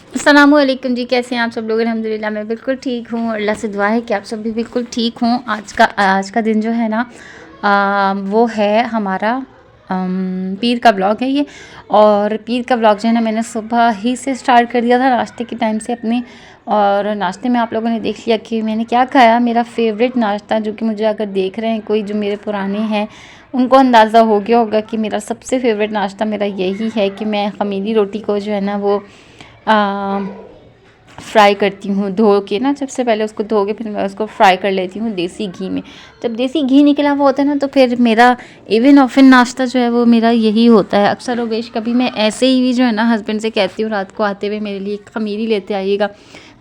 अस्सलामुअलैकुम जी, कैसे हैं आप सब लोग। अल्हम्दुलिल्लाह मैं बिल्कुल ठीक हूँ और अल्लाह से दुआ है कि आप सब भी बिल्कुल ठीक हों। आज का दिन जो है ना वो है हमारा पीर का ब्लॉग है ये। और पीर का ब्लॉग जो है ना मैंने सुबह ही से स्टार्ट कर दिया था नाश्ते के टाइम से अपने। और नाश्ते में आप लोगों ने देख लिया कि मैंने क्या खाया। मेरा फेवरेट नाश्ता, जो कि मुझे अगर देख रहे हैं कोई जो मेरे पुराने हैं उनको अंदाज़ा हो गया होगा कि मेरा सबसे फेवरेट नाश्ता मेरा यही है कि मैं ख़मीरी रोटी को जो है ना वो फ्राई करती हूँ धो के ना। सबसे पहले उसको धो के फिर मैं उसको फ्राई कर लेती हूँ देसी घी में। जब देसी घी निकला हुआ होता है ना तो फिर मेरा इवन ऑफन नाश्ता जो है वो मेरा यही होता है। अक्सर वेश कभी मैं ऐसे ही जो है ना हस्बैंड से कहती हूँ रात को आते हुए मेरे लिए खमीरी लेते आइएगा।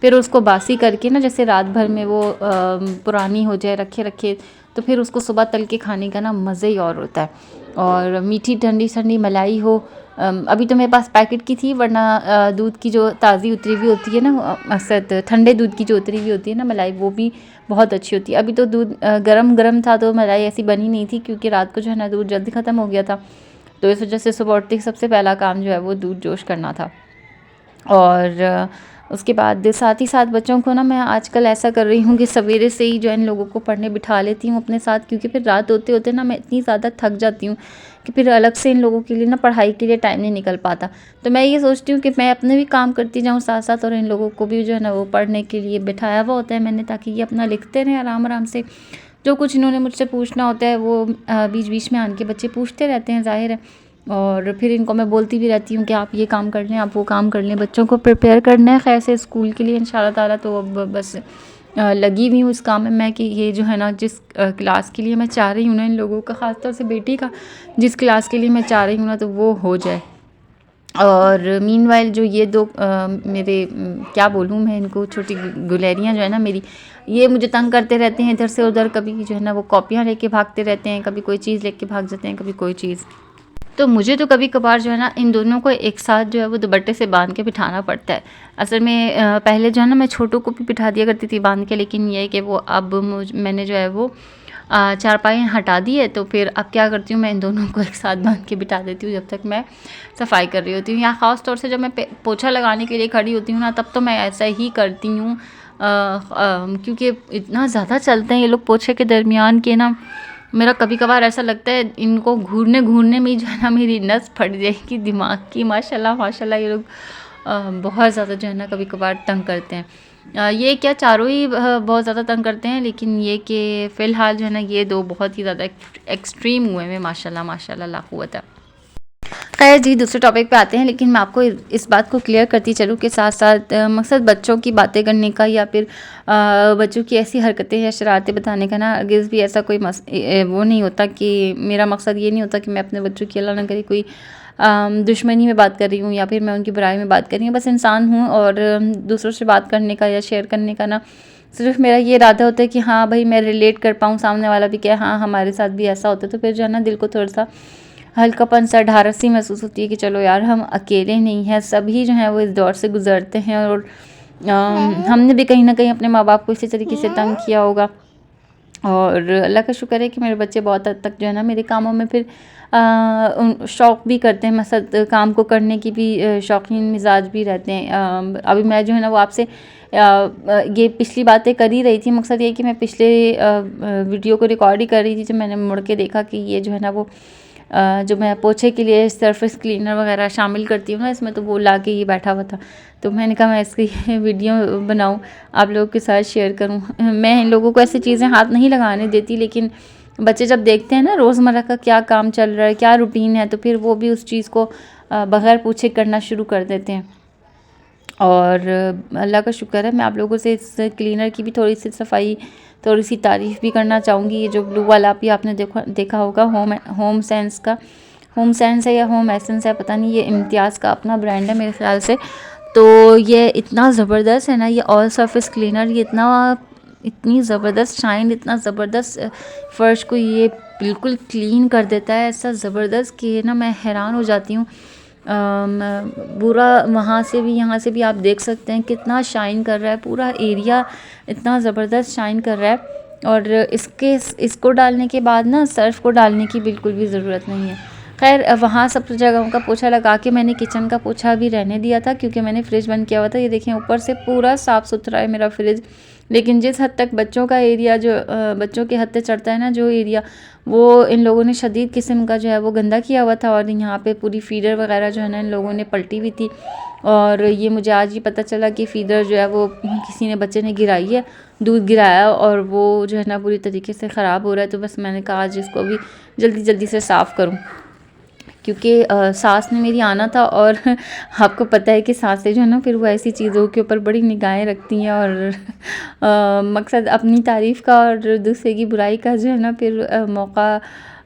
फिर उसको बासी करके ना, जैसे रात भर में वो पुरानी हो जाए रखे रखे, तो फिर उसको सुबह तल के खाने का ना मज़ा ही और होता है। और मीठी ठंडी ठंडी मलाई हो। अभी तो मेरे पास पैकेट की थी, वरना दूध की जो ताज़ी उतरी हुई होती है ना, अक्सर ठंडे दूध की जो उतरी हुई होती है ना मलाई, वो भी बहुत अच्छी होती है। अभी तो दूध गरम गरम था तो मलाई ऐसी बनी नहीं थी, क्योंकि रात को जो है ना दूध जल्दी ख़त्म हो गया था। तो इस वजह से सुबह उठते ही सबसे पहला काम जो है वो दूध जोश करना था। और उसके बाद साथ ही साथ बच्चों को ना मैं आजकल ऐसा कर रही हूँ कि सवेरे से ही जो इन लोगों को पढ़ने बिठा लेती हूँ अपने साथ, क्योंकि फिर रात होते होते ना मैं इतनी ज़्यादा थक जाती हूँ कि फिर अलग से इन लोगों के लिए ना पढ़ाई के लिए टाइम नहीं निकल पाता। तो मैं ये सोचती हूँ कि मैं अपने भी काम करती जाऊँ साथ साथ, और इन लोगों को भी जो है ना वो पढ़ने के लिए बिठाया हुआ होता है मैंने, ताकि ये अपना लिखते रहें आराम आराम से। जो कुछ इन्होंने मुझसे पूछना होता है वो बीच बीच में आन के बच्चे पूछते रहते हैं, ज़ाहिर है। और फिर इनको मैं बोलती भी रहती हूँ कि आप ये काम कर लें, आप वो काम कर लें। बच्चों को प्रिपेयर करना है खैर से स्कूल के लिए इंशाल्लाह ताला। तो अब बस लगी हुई हूँ इस काम में मैं कि ये जो है ना जिस क्लास के लिए मैं चाह रही हूँ ना इन लोगों का, ख़ासतौर से बेटी का, जिस क्लास के लिए मैं चाह रही हूँ ना तो वो हो जाए। और मीनवाइल जो ये दो मेरे क्या बोलूँ मैं इनको, छोटी गुलहरियाँ जो है ना मेरी, ये मुझे तंग करते रहते हैं इधर से उधर। कभी जो है ना वो कॉपियाँ लेके भागते रहते हैं, कभी कोई चीज़ लेके भाग जाते हैं, कभी कोई चीज़। तो मुझे तो कभी कभार जो है ना इन दोनों को एक साथ जो है वो दुपट्टे से बांध के बिठाना पड़ता है। असल में पहले जो है ना मैं छोटू को भी बिठा दिया करती थी बांध के, लेकिन ये है कि वो अब मैंने जो है वो चारपाई हटा दी है। तो फिर अब क्या करती हूँ, मैं इन दोनों को एक साथ बांध के बिठा देती हूँ जब तक मैं सफाई कर रही होती हूँ। या ख़ास तौर से जब मैं पोछा लगाने के लिए खड़ी होती हूँ ना, तब तो मैं ऐसा ही करती हूँ। क्योंकि इतना ज़्यादा चलते हैं ये लोग पोछे के दरमियान के ना, मेरा कभी कभार ऐसा लगता है इनको घूरने घूरने में ही जो है ना मेरी नस फट जाएगी दिमाग की। माशाल्लाह माशाल्लाह ये लोग बहुत ज़्यादा जो है ना कभी कभार तंग करते हैं। ये क्या चारों ही बहुत ज़्यादा तंग करते हैं, लेकिन ये कि फ़िलहाल जो है ना ये दो बहुत ही ज़्यादा एक्सट्रीम हुए हैं माशाल्लाह माशाल्लाह ला कुव्वत। खैर जी, दूसरे टॉपिक पे आते हैं। लेकिन मैं आपको इस बात को क्लियर करती चलूँ कि साथ साथ मकसद बच्चों की बातें करने का या फिर बच्चों की ऐसी हरकतें या शरारतें बताने का ना हरगिज़ भी ऐसा कोई वो नहीं होता कि मेरा मकसद ये नहीं होता कि मैं अपने बच्चों की अल्लाह ना करे कोई दुश्मनी में बात कर रही हूँ या फिर मैं उनकी बुराई में बात कर रही हूँ। बस इंसान हूँ और दूसरों से बात करने का या शेयर करने का ना सिर्फ मेरा ये इरादा होता है कि हाँ भाई मैं रिलेट कर पाऊँ, सामने वाला भी क्या हाँ हमारे साथ भी ऐसा होता है। तो फिर जो है ना दिल को थोड़ा सा हल्कापन सा ढारस सी महसूस होती है कि चलो यार हम अकेले नहीं हैं, सभी जो हैं वो इस दौर से गुजरते हैं। और हमने भी कहीं ना कहीं अपने माँ बाप को इसी तरीके से तंग किया होगा। और अल्लाह का शुक्र है कि मेरे बच्चे बहुत हद तक जो है ना मेरे कामों में फिर शौक़ भी करते हैं, मसद काम को करने की भी शौकीन मिजाज भी रहते हैं। अभी मैं जो है ना वो आपसे ये पिछली बातें कर ही रही थी। मकसद ये कि मैं पिछले वीडियो को रिकॉर्ड ही कर रही थी, जब मैंने मुड़ के देखा कि ये जो है ना वो जो मैं पोछे के लिए सरफेस क्लीनर वगैरह शामिल करती हूँ ना इसमें, तो वो ला के ये बैठा हुआ था। तो मैंने कहा मैं इसकी वीडियो बनाऊँ, आप लोगों के साथ शेयर करूँ। मैं इन लोगों को ऐसी चीज़ें हाथ नहीं लगाने देती, लेकिन बच्चे जब देखते हैं ना रोज़मर्रा का क्या काम चल रहा है, क्या रूटीन है, तो फिर वो भी उस चीज़ को बग़ैर पूछे करना शुरू कर देते हैं। और अल्लाह का शुक्र है, मैं आप लोगों से इस क्लीनर की भी थोड़ी सी सफाई, थोड़ी सी तारीफ़ भी करना चाहूँगी। ये जो ब्लू वाला भी आपने देखा होगा होम सेंस का, होम सेंस है या होम एसेंस है पता नहीं, ये इम्तियाज़ का अपना ब्रांड है मेरे ख्याल से। तो ये इतना ज़बरदस्त है ना ये ऑल सरफेस क्लीनर, ये इतनी ज़बरदस्त शाइन, इतना ज़बरदस्त फ़र्श को ये बिल्कुल क्लीन कर देता है, ऐसा ज़बरदस्त कि ना मैं हैरान हो जाती हूँ। पूरा वहाँ से भी यहाँ से भी आप देख सकते हैं कितना शाइन कर रहा है, पूरा एरिया इतना ज़बरदस्त शाइन कर रहा है। और इसको डालने के बाद ना सर्फ को डालने की बिल्कुल भी ज़रूरत नहीं है। खैर वहाँ सब जगहों का पोछा लगा के मैंने किचन का पोछा भी रहने दिया था, क्योंकि मैंने फ्रिज बंद किया हुआ था। ये देखें ऊपर से पूरा साफ़ सुथरा है मेरा फ्रिज, लेकिन जिस हद तक बच्चों का एरिया जो बच्चों के हद तक चढ़ता है ना जो एरिया, वो इन लोगों ने शदीद किस्म का जो है वो गंदा किया हुआ था। और यहाँ पे पूरी फीडर वगैरह जो है ना इन लोगों ने पलटी हुई थी। और ये मुझे आज ही पता चला कि फीडर जो है वो किसी ने बच्चे ने गिराई है, दूध गिराया, और वो जो है ना पूरी तरीके से ख़राब हो रहा है। तो बस मैंने कहा आज इसको भी जल्दी जल्दी से साफ़ करूँ, क्योंकि सास ने मेरी आना था। और आपको पता है कि सासें जो है ना फिर वो ऐसी चीज़ों के ऊपर बड़ी निगाहें रखती हैं, और मकसद अपनी तारीफ़ का और दूसरे की बुराई का जो है ना फिर मौका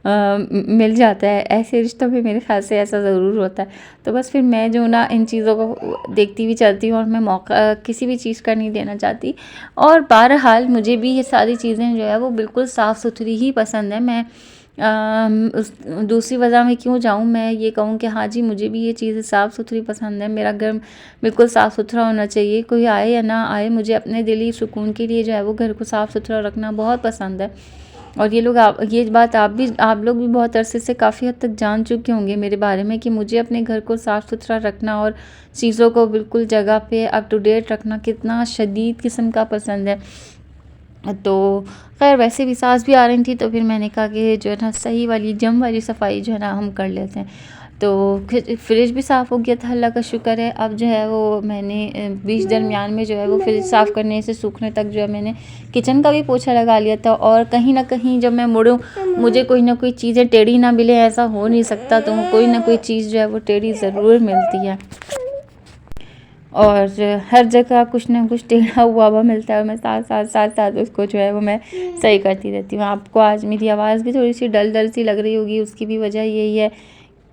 मिल जाता है। ऐसे रिश्तों में मेरे ख्याल से ऐसा ज़रूर होता है। तो बस फिर मैं जो ना इन चीज़ों को देखती हुई चलती हूँ, और मैं मौका किसी भी चीज़ का नहीं देना चाहती। और बहरहाल मुझे भी ये सारी चीज़ें जो है वो बिल्कुल साफ़ सुथरी ही पसंद है। मैं उस दूसरी वजह में क्यों जाऊँ, मैं ये कहूँ कि हाँ जी मुझे भी ये चीज़ें साफ़ सुथरी पसंद है। मेरा घर बिल्कुल साफ़ सुथरा होना चाहिए, कोई आए या ना आए, मुझे अपने दिली सुकून के लिए जो है वो घर को साफ़ सुथरा रखना बहुत पसंद है। और ये बात आप लोग भी बहुत अरसे से काफ़ी हद तक जान चुके होंगे मेरे बारे में, कि मुझे अपने घर को साफ़ सुथरा रखना और चीज़ों को बिल्कुल जगह पे अप टू डेट रखना कितना शदीद किस्म का पसंद है। तो खैर वैसे भी सास भी आ रही थी, तो फिर मैंने कहा कि जो है ना सही वाली जम वाली सफाई जो है ना हम कर लेते हैं। तो फ्रिज भी साफ़ हो गया था, अल्लाह का शुक्र है। अब जो है वो मैंने बीच दरमियान में जो है वो फ्रिज साफ़ करने से सूखने तक जो है मैंने किचन का भी पोछा लगा लिया था। और कहीं ना कहीं जब मैं मुड़ूँ मुझे कोई ना कोई चीज़ें टेढ़ी ना मिले, ऐसा हो नहीं सकता। तो कोई ना कोई चीज़ जो है वो टेढ़ी ज़रूर मिलती है, और हर जगह कुछ ना कुछ टेढ़ा हुआ मिलता है, और मैं साथ उसको जो है वो मैं सही करती रहती हूँ। आपको आज मेरी आवाज़ भी थोड़ी सी डल डल सी लग रही होगी, उसकी भी वजह यही है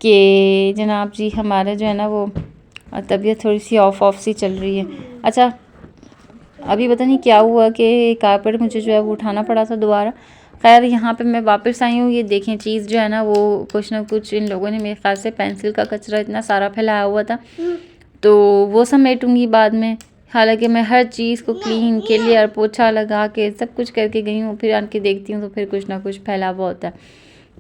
कि जनाब जी हमारे जो है ना वो तबीयत थोड़ी सी ऑफ सी चल रही है। अच्छा, अभी पता नहीं क्या हुआ कि कारपेट मुझे जो है वो उठाना पड़ा था दोबारा। खैर यहाँ पे मैं वापस आई हूँ। ये देखें चीज़ जो है ना वो कुछ ना कुछ इन लोगों ने मेरे ख्याल से पेंसिल का कचरा इतना सारा फैलाया हुआ था, तो वो समेटूँगी बाद में। हालांकि मैं हर चीज़ को क्लीन के लिए और पोछा लगा के सब कुछ करके गई हूँ, फिर आके देखती हूँ तो फिर कुछ ना कुछ फैला हुआ होता है।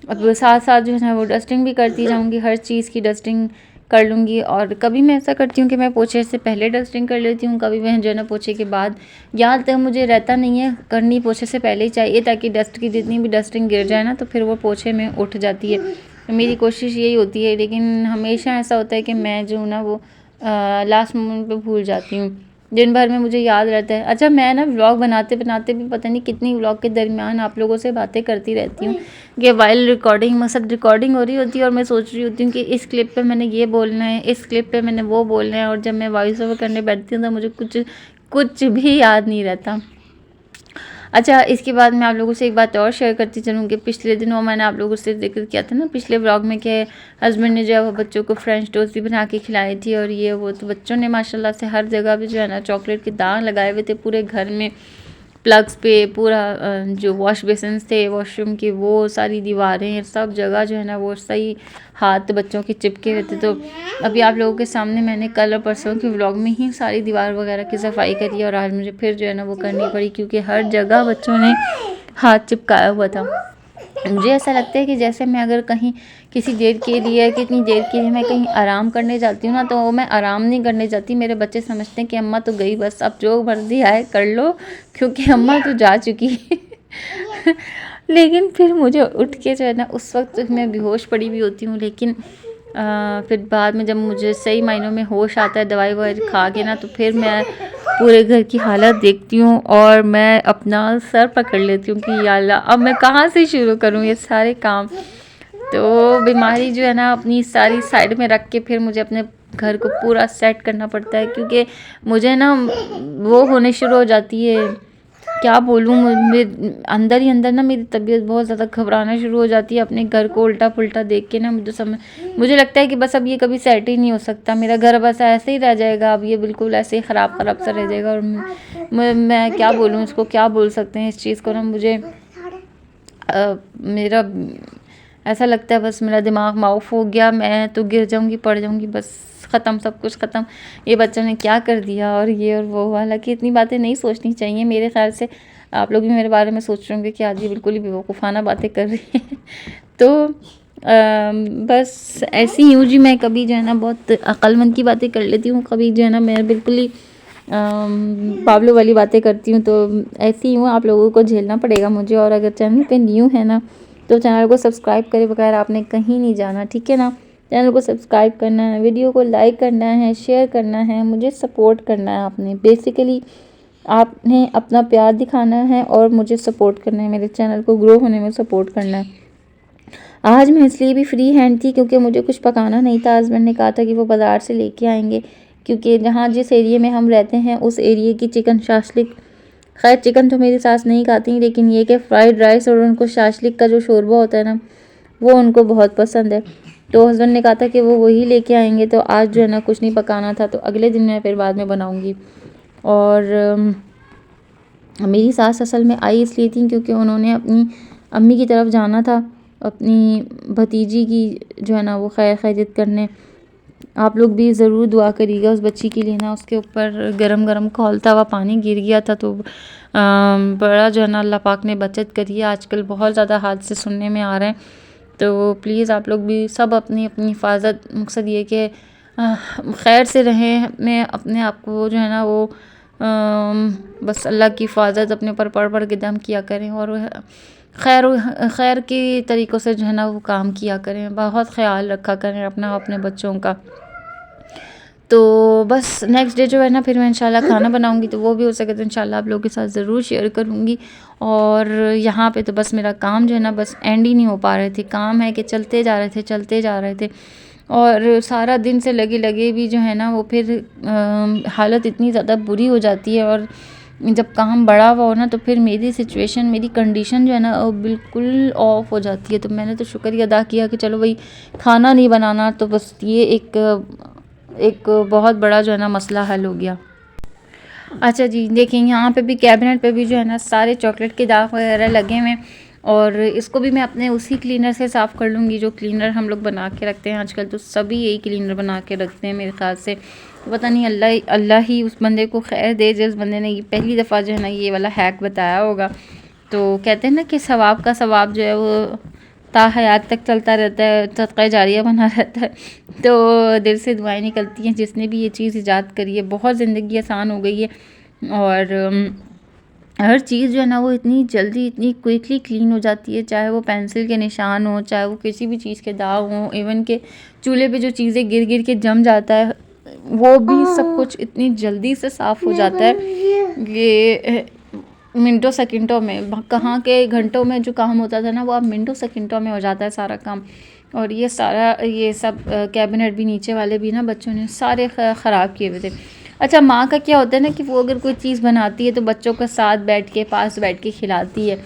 अब साथ साथ जो है ना वो डस्टिंग भी करती जाऊँगी, हर चीज़ की डस्टिंग कर लूँगी। और कभी मैं ऐसा करती हूँ कि मैं पोछे से पहले डस्टिंग कर लेती हूँ, कभी मैं जो है ना पोछे के बाद। यहाँ तक मुझे रहता नहीं है, करनी पोछे से पहले ही चाहिए, ताकि डस्ट की जितनी भी डस्टिंग गिर जाए ना तो फिर वो पोछे में उठ जाती है। तो मेरी कोशिश यही होती है, लेकिन हमेशा ऐसा होता है कि मैं जो हूँ ना वो लास्ट मोमेंट पे भूल जाती हूँ। दिन भर में मुझे याद रहता है। अच्छा, मैं ना व्लॉग बनाते बनाते भी पता नहीं कितनी व्लॉग के दरमियान आप लोगों से बातें करती रहती हूँ कि वाइल रिकॉर्डिंग मकसद रिकॉर्डिंग हो रही होती है, और मैं सोच रही होती हूँ कि इस क्लिप पे मैंने ये बोलना है, इस क्लिप पे मैंने वो बोलना है। और जब मैं वॉइस ओवर करने बैठती हूँ तो मुझे कुछ भी याद नहीं रहता। अच्छा, इसके बाद मैं आप लोगों से एक बात और शेयर करती चलूँ कि पिछले दिनों मैंने आप लोगों से जिक्र किया था ना पिछले व्लॉग में कि हस्बैंड ने जो है वो बच्चों को फ्रेंच टोस्ट भी बना के खिलाई थी, और ये वो। तो बच्चों ने माशाल्लाह से हर जगह पे जो है ना चॉकलेट के दाग लगाए हुए थे पूरे घर में, प्लग्स पे, पूरा जो वॉश बेसिन थे वॉशरूम की, वो सारी दीवारें, सब जगह जो है ना वो सही हाथ बच्चों के चिपके हुए थे। तो अभी आप लोगों के सामने मैंने कल और परसों के व्लॉग में ही सारी दीवार वगैरह की सफाई करी है, और आज मुझे फिर जो है ना वो करनी पड़ी, क्योंकि हर जगह बच्चों ने हाथ चिपकाया हुआ था। मुझे ऐसा लगता है कि जैसे मैं अगर कहीं किसी देर के लिए, कितनी देर के लिए मैं कहीं आराम करने जाती हूँ ना, तो मैं आराम नहीं करने जाती। मेरे बच्चे समझते हैं कि अम्मा तो गई, बस अब जो मर्जी आए कर लो, क्योंकि अम्मा तो जा चुकी है। लेकिन फिर मुझे उठ के जो है ना उस वक्त मैं बेहोश पड़ी हुई होती हूँ, लेकिन फिर बाद में जब मुझे सही मायनों में होश आता है दवाई वगैरह खा के ना, तो फिर मैं पूरे घर की हालत देखती हूँ और मैं अपना सर पकड़ लेती हूँ कि या अल्लाह अब मैं कहाँ से शुरू करूँ ये सारे काम। तो बीमारी जो है ना अपनी सारी साइड में रख के फिर मुझे अपने घर को पूरा सेट करना पड़ता है, क्योंकि मुझे ना वो होने शुरू हो जाती है, क्या बोलूँ, अंदर ही अंदर ना मेरी तबीयत बहुत ज़्यादा घबराना शुरू हो जाती है अपने घर को उल्टा पुल्टा देख के ना। मुझे लगता है कि बस अब ये कभी सेट ही नहीं हो सकता, मेरा घर बस ऐसे ही रह जाएगा, अब ये बिल्कुल ऐसे ही ख़राब सा रह जाएगा। और मैं क्या बोलूँ इसको, क्या बोल सकते हैं इस चीज़ को ना, मुझे मेरा ऐसा लगता है बस मेरा दिमाग माउफ हो गया, मैं तो गिर जाऊँगी, पड़ जाऊँगी, बस ख़त्म, सब कुछ ख़त्म, ये बच्चों ने क्या कर दिया और ये और वो। हालांकि इतनी बातें नहीं सोचनी चाहिए, मेरे ख्याल से आप लोग भी मेरे बारे में सोच रहे होंगे कि आज ये बिल्कुल ही बेवकूफ़ाना बातें कर रही है। तो बस ऐसी ही हूँ जी, मैं कभी जो है ना बहुत अक्लमंद की बातें कर लेती हूँ, कभी जो है ना मैं बिल्कुल ही पावलो वाली बातें करती हूँ। तो ऐसी ही हूँ, आप लोगों को झेलना पड़ेगा मुझे। और अगर चैनल पे न्यू है ना तो चैनल को सब्सक्राइब करे बगैर आपने कहीं नहीं जाना, ठीक है ना। चैनल को सब्सक्राइब करना है, वीडियो को लाइक करना है, शेयर करना है, मुझे सपोर्ट करना है। आपने बेसिकली आपने अपना प्यार दिखाना है और मुझे सपोर्ट करना है, मेरे चैनल को ग्रो होने में सपोर्ट करना है। आज मैं इसलिए भी फ्री हैंड थी क्योंकि मुझे कुछ पकाना नहीं था। हस्बैंड ने कहा था कि वो बाज़ार से लेके आएंगे, क्योंकि जहाँ जिस एरिया में हम रहते हैं उस एरिया की चिकन शाशलिक, खैर चिकन तो मेरी सास नहीं खाती, लेकिन ये कि फ्राइड राइस और उनको शाशलिक का जो शोरबा होता है ना वो उनको बहुत पसंद है। तो हस्बैंड ने कहा था कि वो वही लेके आएंगे, तो आज जो है ना कुछ नहीं पकाना था, तो अगले दिन मैं फिर बाद में बनाऊँगी। और मेरी सास असल में आई इसलिए थी क्योंकि उन्होंने अपनी अम्मी की तरफ जाना था, अपनी भतीजी की जो है ना वो खैर खैरियत करने। आप लोग भी ज़रूर दुआ करिएगा उस बच्ची के लिए ना, उसके ऊपर गरम गरम खौलता हुआ पानी गिर गया था, तो बड़ा जो है ना अल्लाह पाक ने बचत करी है। आजकल बहुत ज़्यादा हादसे सुनने में आ रहे हैं, तो प्लीज़ आप लोग भी सब अपनी अपनी हिफाजत, मकसद ये कि खैर से रहें, अपने आप को जो है ना वो बस अल्लाह की हिफाजत अपने ऊपर पढ़ पढ़ के दम किया करें, और खैर खैर की तरीक़ों से जो है ना वो काम किया करें, बहुत ख्याल रखा करें अपना, अपने बच्चों का। तो बस नेक्स्ट डे जो है ना फिर मैं इंशाल्लाह खाना बनाऊंगी, तो वो भी हो सके तो इंशाल्लाह आप लोगों के साथ ज़रूर शेयर करूंगी। और यहाँ पे तो बस मेरा काम जो है ना बस एंड ही नहीं हो पा रहे थे, काम है कि चलते जा रहे थे चलते जा रहे थे, और सारा दिन से लगे लगे भी जो है ना वो फिर हालत इतनी ज़्यादा बुरी हो जाती है। और जब काम बड़ा हुआ हो ना तो फिर मेरी सिचुएशन, मेरी कंडीशन जो है ना वो बिल्कुल ऑफ हो जाती है। तो मैंने तो शुक्रिया अदा किया कि चलो भाई खाना नहीं बनाना, तो बस ये एक बहुत बड़ा जो है ना मसला हल हो गया। अच्छा जी, देखिए यहाँ पे भी कैबिनेट पे भी जो है ना सारे चॉकलेट के दाग वगैरह लगे हुए हैं, और इसको भी मैं अपने उसी क्लीनर से साफ़ कर लूँगी जो क्लीनर हम लोग बना के रखते हैं। आजकल तो सभी यही क्लीनर बना के रखते हैं मेरे ख्याल से। तो पता नहीं अल्लाह अल्लाह ही उस बंदे को खैर दे जिस बंदे ने ये पहली दफ़ा जो है ना ये वाला हैक बताया होगा। तो कहते हैं ना कि सवाब का सवाब जो है वो ता हयात तक चलता रहता है, सदका जारिया बना रहता है। तो दिल से दुआएं निकलती हैं जिसने भी ये चीज़ ईजाद करी है, बहुत ज़िंदगी आसान हो गई है। और हर चीज़ जो है ना वो इतनी जल्दी, इतनी क्विकली क्लीन हो जाती है, चाहे वो पेंसिल के निशान हो, चाहे वो किसी भी चीज़ के दाग हों, इवन के चूल्हे पे जो चीज़ें गिर गिर के जम जाता है वो भी सब कुछ इतनी जल्दी से साफ़ हो जाता है। ये मिनटों सेकंडों में, कहाँ के घंटों में जो काम होता था ना वो अब मिनटों सेकंडों में हो जाता है सारा काम। और ये सारा ये सब कैबिनेट भी नीचे वाले भी ना बच्चों ने सारे ख़राब किए हुए थे। अच्छा, माँ का क्या होता है ना कि वो अगर कोई चीज़ बनाती है तो बच्चों के साथ बैठ के, पास बैठ के खिलाती है।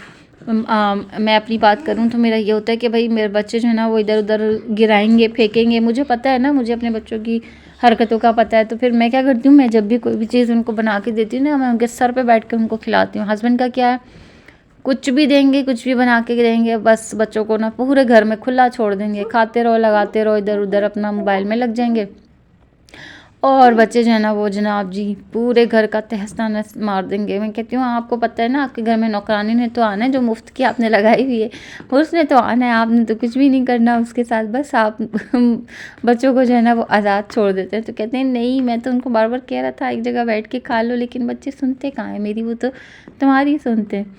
मैं अपनी बात करूँ तो मेरा ये होता है कि भाई मेरे बच्चे जो है ना वो इधर उधर गिराएंगे, फेंकेंगे, मुझे पता है ना, मुझे अपने बच्चों की हरकतों का पता है। तो फिर मैं क्या करती हूँ, मैं जब भी कोई भी चीज़ उनको बना के देती हूँ ना, मैं उनके सर पे बैठ के उनको खिलाती हूँ। हस्बैंड का क्या है, कुछ भी देंगे, कुछ भी बना के देंगे, बस बच्चों को ना पूरे घर में खुला छोड़ देंगे, खाते रहो, लगाते रहो, इधर उधर अपना मोबाइल में लग जाएंगे। और बच्चे जो है ना वो जनाब जी पूरे घर का तहस नहस मार देंगे। मैं कहती हूँ आपको पता है ना आपके घर में नौकरानी ने तो आना है, जो मुफ्त की आपने लगाई हुई है उसने तो आना है, आपने तो कुछ भी नहीं करना उसके साथ, बस आप बच्चों को जो है ना वो आज़ाद छोड़ देते हैं। तो कहते हैं नहीं, मैं तो उनको बार बार कह रहा था एक जगह बैठ के खा लो, लेकिन बच्चे सुनते कहाँ हैं मेरी, वो तो तुम्हारी सुनते हैं।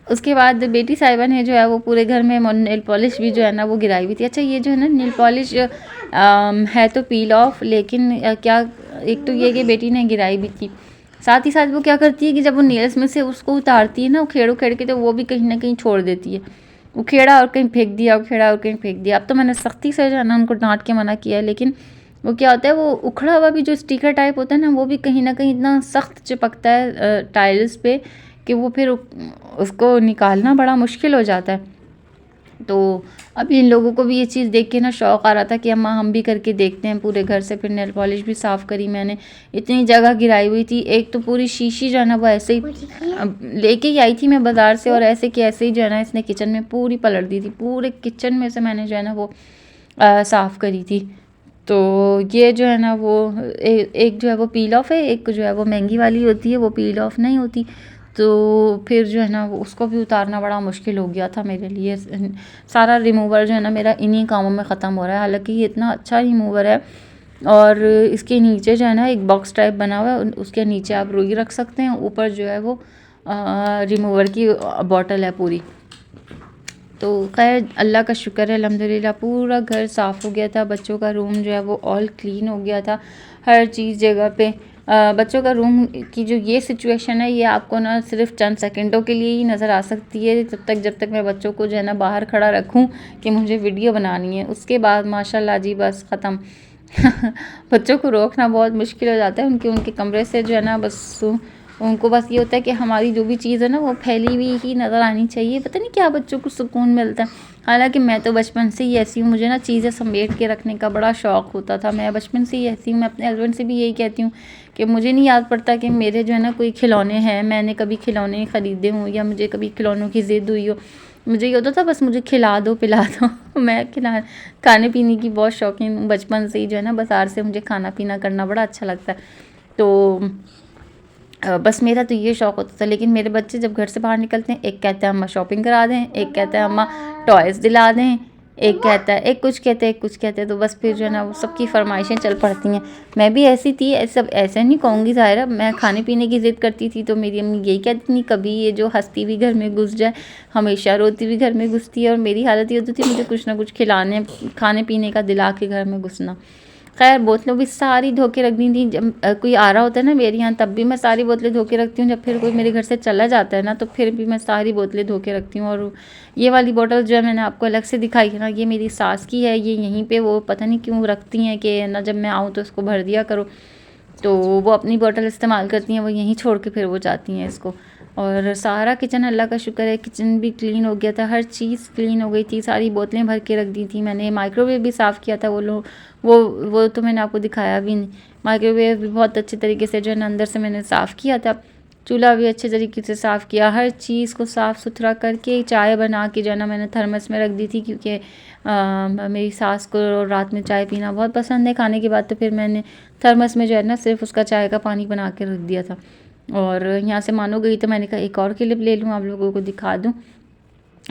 उसके बाद बेटी साहिबा ने जो है वो पूरे घर में नेल पॉलिश भी जो है ना वो गिराई हुई थी। अच्छा, ये जो है ना नेल पॉलिश है तो पील ऑफ, लेकिन क्या एक तो ये कि बेटी ने गिराई भी थी, साथ ही साथ वो क्या करती है कि जब वो नेल्स में से उसको उतारती है ना उखेड़ उखेड़ के, तो वो भी कहीं ना कहीं छोड़ देती है, उखेड़ा और कहीं फेंक दिया, उखेड़ा और कहीं फेंक दिया। अब तो मैंने सख्ती से जो है ना उनको डांट के मना किया है, लेकिन वो क्या होता है, वो उखड़ा हुआ भी जो स्टिकर टाइप होता है ना वो भी कहीं ना कहीं इतना सख्त चिपकता है टाइल्स पे कि वो फिर उसको निकालना बड़ा मुश्किल हो जाता है। तो अभी इन लोगों को भी ये चीज़ देख के ना शौक़ आ रहा था कि अम्मा हम भी करके देखते हैं पूरे घर से। फिर नेल पॉलिश भी साफ़ करी मैंने, इतनी जगह गिराई हुई थी, एक तो पूरी शीशी जो है ना वो ऐसे ही लेके ही आई थी मैं बाज़ार से, और ऐसे कि ऐसे ही जो है ना इसने किचन में पूरी पलट दी थी, पूरे किचन में से मैंने जो है ना वो साफ़ करी थी। तो ये जो है ना वो एक जो है वो पील ऑफ है, एक जो है वो महंगी वाली होती है, वो पील ऑफ नहीं होती। तो फिर जो है ना वो उसको भी उतारना बड़ा मुश्किल हो गया था मेरे लिए। सारा रिमूवर जो है ना मेरा इन्हीं कामों में ख़त्म हो रहा है। हालाँकि ये इतना अच्छा रिमूवर है, और इसके नीचे जो है ना एक बॉक्स टाइप बना हुआ है, उसके नीचे आप रुई रख सकते हैं, ऊपर जो है वो रिमूवर की बॉटल है पूरी। तो खैर अल्लाह का शुक्र है, अल्हम्दुलिल्लाह पूरा घर साफ़ हो गया था। बच्चों का रूम जो है वो ऑल क्लीन हो गया था, हर चीज़ जगह पे। बच्चों का रूम की जो ये सिचुएशन है, ये आपको ना सिर्फ चंद सेकंडों के लिए ही नज़र आ सकती है, जब तक मैं बच्चों को जो है ना बाहर खड़ा रखूं कि मुझे वीडियो बनानी है। उसके बाद माशाल्लाह जी बस ख़त्म। बच्चों को रोकना बहुत मुश्किल हो जाता है, उनके कमरे से जो है ना बस उनको बस ये होता है कि हमारी जो भी चीज़ है ना वो फैली हुई ही नज़र आनी चाहिए। पता नहीं क्या बच्चों को सुकून मिलता है। हालांकि मैं तो बचपन से ही ऐसी हूँ, मुझे ना चीज़ें समेट के रखने का बड़ा शौक़ होता था। मैं बचपन से ही ऐसी हूँ। मैं अपने हस्बैंड से भी यही कहती हूँ कि मुझे नहीं याद पड़ता कि मेरे जो है ना कोई खिलौने हैं, मैंने कभी खिलौने ख़रीदे हों या मुझे कभी खिलौनों की ज़िद हुई हो। मुझे ये होता था बस मुझे खिला दो पिला दो। मैं खाने पीने की बहुत शौकीन हूँ बचपन से ही। जो है ना बाज़ार से मुझे खाना पीना करना बड़ा अच्छा लगता है। तो बस मेरा तो ये शौक़ होता था। लेकिन मेरे बच्चे जब घर से बाहर निकलते हैं, एक कहता है अम्मा शॉपिंग करा दें, एक कहता है अम्मा टॉयज़ दिला दें, एक कहता है एक कुछ कहते हैं एक कुछ कहते हैं। तो बस फिर जो है ना वो सबकी फरमाइशें चल पड़ती हैं। मैं भी ऐसी थी, सब ऐसे नहीं कहूँगी ज़ाहिरा, मैं खाने पीने की ज़िद करती थी तो मेरी अम्मी यही कहती थी कभी ये जो हंसती भी घर में घुस जाए, हमेशा रोती भी घर में घुसती है। और मेरी हालत ये होती थी मुझे कुछ ना कुछ खिलाने खाने पीने का दिला के घर में घुसना। खैर बोतलें भी सारी धो के रख दी थी। जब कोई आ रहा होता है ना मेरे यहाँ, तब भी मैं सारी बोतलें धो के रखती हूँ। जब फिर कोई मेरे घर से चला जाता है ना, तो फिर भी मैं सारी बोतलें धो के रखती हूँ। और ये वाली बोतल जो है मैंने आपको अलग से दिखाई है ना, ये मेरी सास की है। ये यहीं पे वो पता नहीं क्यों रखती हैं कि ना जब मैं आऊँ तो इसको भर दिया करो। तो वो अपनी बोतल इस्तेमाल करती हैं, वो यहीं छोड़ के फिर वो जाती हैं इसको। और सारा किचन अल्लाह का शुक्र है किचन भी क्लीन हो गया था, हर चीज़ क्लीन हो गई थी। सारी बोतलें भर के रख दी थी मैंने। माइक्रोवेव भी साफ़ किया था। वो तो मैंने आपको दिखाया भी नहीं। माइक्रोवेव भी बहुत अच्छे तरीके से जो है ना अंदर से मैंने साफ़ किया था। चूल्हा भी अच्छे तरीके से साफ़ किया। हर चीज़ को साफ़ सुथरा करके चाय बना के जो है ना मैंने थर्मस में रख दी थी, क्योंकि मेरी सास को रात में चाय पीना बहुत पसंद है खाने के बाद। तो फिर मैंने थर्मस में जो है ना सिर्फ उसका चाय का पानी बना के रख दिया था। और यहाँ से मानो गई तो मैंने कहा एक और क्लिप ले लूँ, आप लोगों को दिखा दूँ।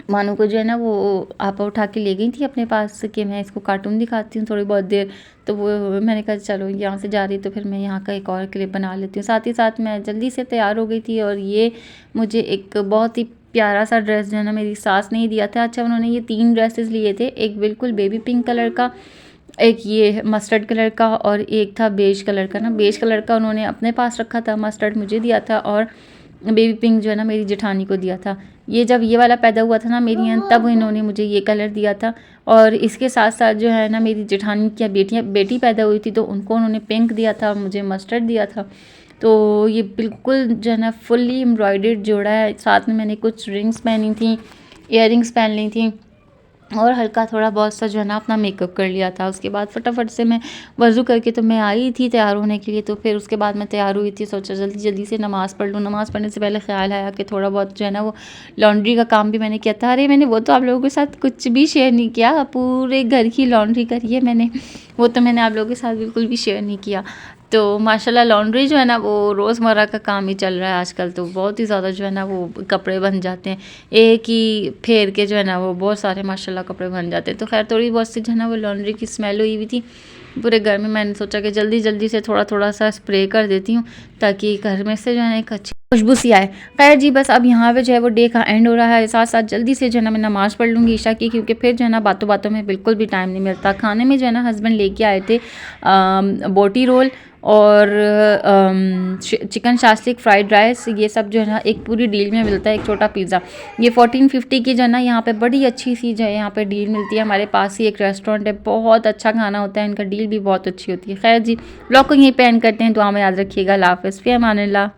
मानो को जो है ना वो आपा उठा के ले गई थी अपने पास कि मैं इसको कार्टून दिखाती हूँ थोड़ी बहुत देर। तो वो मैंने कहा चलो यहाँ से जा रही तो फिर मैं यहाँ का एक और क्लिप बना लेती हूँ। साथ ही साथ मैं जल्दी से तैयार हो गई थी, और ये मुझे एक बहुत ही प्यारा सा ड्रेस जो है ना मेरी सास ने ही दिया था। अच्छा, उन्होंने ये 3 ड्रेसेस लिए थे, एक बिल्कुल बेबी पिंक कलर का, एक ये मस्टर्ड कलर का, और एक था बेज कलर का। ना बेज कलर का उन्होंने अपने पास रखा था, मस्टर्ड मुझे दिया था, और बेबी पिंक जो है ना मेरी जेठानी को दिया था। ये जब ये वाला पैदा हुआ था ना मेरी यहाँ, तब इन्होंने मुझे ये कलर दिया था। और इसके साथ साथ जो है ना मेरी जेठानी की बेटी पैदा हुई थी, तो उनको उन्होंने पिंक दिया था, मुझे मस्टर्ड दिया था। तो ये बिल्कुल जो है ना फुल्ली एम्ब्रॉयडर्ड जोड़ा है। साथ में मैंने कुछ रिंग्स पहनी थी, इयररिंग्स पहन ली थी, और हल्का थोड़ा बहुत सा जो है ना अपना मेकअप कर लिया था। उसके बाद फटाफट से मैं वज़ू करके तो मैं आई थी तैयार होने के लिए। तो फिर उसके बाद मैं तैयार हुई थी, सोचा जल्दी जल्दी से नमाज़ पढ़ लूँ। नमाज़ पढ़ने से पहले ख़्याल आया कि थोड़ा बहुत जो है ना वो लॉन्ड्री का काम भी मैंने किया था। अरे मैंने वो तो आप लोगों के साथ कुछ भी शेयर नहीं किया, पूरे घर की लॉन्ड्री करी है मैंने। वो तो मैंने आप लोगों के साथ बिल्कुल भी शेयर नहीं किया। तो माशाल्लाह लॉन्ड्री जो है ना वो रोज़मर्रा का काम ही चल रहा है आजकल। तो बहुत ही ज़्यादा जो है ना वो कपड़े बन जाते हैं, एक ही फेर के जो है ना वो बहुत सारे माशाल्लाह कपड़े बन जाते हैं। तो खैर थोड़ी बहुत सी जो है ना वो लॉन्ड्री की स्मेल हुई हुई थी पूरे घर में। मैंने सोचा कि जल्दी जल्दी से थोड़ा थोड़ा सा स्प्रे कर देती हूँ, ताकि घर में से जो है ना एक अच्छी खुशबू सी आए। खैर जी बस अब यहाँ पे जो है वो डे का एंड हो रहा है। साथ साथ जल्दी से जो है ना मैं नमाज़ पढ़ लूँगी ईशा की, क्योंकि फिर जो है ना बातों बातों में बिल्कुल भी टाइम नहीं मिलता। खाने में जो है ना हस्बैंड लेके आए थे बोटी रोल और चिकन शास्तिक फ्राइड राइस। ये सब जो है ना एक पूरी डील में मिलता है, एक छोटा पिज़्ज़ा। ये 1450 की जो है ना यहाँ पे बड़ी अच्छी सी जो है यहाँ पे डील मिलती है। हमारे पास ही एक रेस्टोरेंट है, बहुत अच्छा खाना होता है इनका, डील भी बहुत अच्छी होती है। खैर जी ब्लॉग को यहीं पे एंड करते हैं। दुआ में याद रखिएगा। अल्लाह हाफ़िज़, फ़ी अमानिल्लाह।